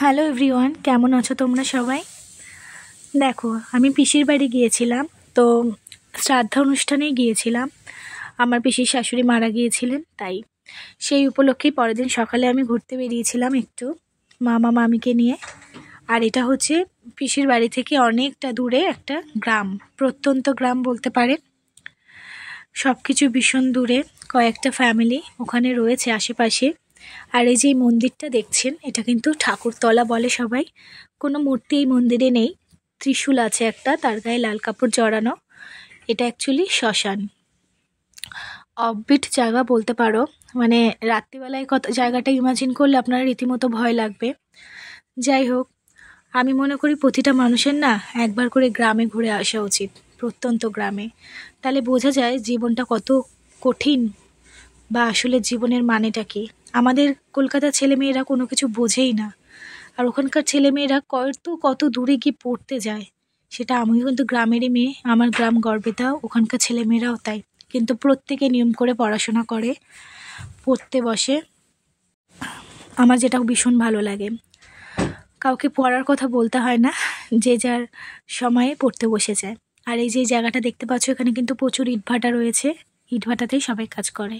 Hello everyone, কেমন আছো তোমরা সবাই? দেখো, আমি পিসির বাড়ি গিয়েছিলাম। তো শ্রাদ্ধা অনুষ্ঠানেই গিয়েছিলাম। আমার পিসির শাশুড়ি মারা গিয়েছিলেন, তাই সেই উপলক্ষেই পরের দিন সকালে আমি ঘুরতে বেরিয়েছিলাম একটু মামা মামিকে নিয়ে। আর এটা হচ্ছে পিসির বাড়ি থেকে অনেকটা দূরে একটা গ্রাম, প্রত্যন্ত গ্রাম বলতে পারে। সব কিছু ভীষণ দূরে, কয়েকটা ফ্যামিলি ওখানে রয়েছে আশেপাশে। আর এই যে এই মন্দিরটা দেখছেন, এটা কিন্তু ঠাকুরতলা বলে সবাই। কোনো মূর্তি এই মন্দিরে নেই, ত্রিশূল আছে একটা, তার গায়ে লাল কাপড় জড়ানো। এটা অ্যাকচুয়ালি শ্মশান, অফবিট জায়গা বলতে পারো। মানে রাত্রিবেলায় কত জায়গাটা ইমাজিন করলে আপনার রীতিমতো ভয় লাগবে। যাই হোক, আমি মনে করি প্রতিটা মানুষের না একবার করে গ্রামে ঘুরে আসা উচিত, প্রত্যন্ত গ্রামে। তাহলে বোঝা যায় জীবনটা কত কঠিন, বা আসলে জীবনের মানেটা কী। আমাদের কলকাতার ছেলেমেয়েরা কোনো কিছু বোঝেই না, আর ওখানকার ছেলেমেয়েরা কত দূরে গিয়ে পড়তে যায়। সেটা আমিও কিন্তু গ্রামেরই মেয়ে, আমার গ্রাম গর্বে দাও, ওখানকার ছেলেমেয়েরাও তাই। কিন্তু প্রত্যেকে নিয়ম করে পড়াশোনা করে, পড়তে বসে। আমার যেটা ভীষণ ভালো লাগে, কাউকে পড়ার কথা বলতে হয় না, যে যার সময়ে পড়তে বসে যায়। আর এই যে জায়গাটা দেখতে পাচ্ছ, এখানে কিন্তু প্রচুর ইটভাটা রয়েছে, ইটভাটাতেই সবাই কাজ করে।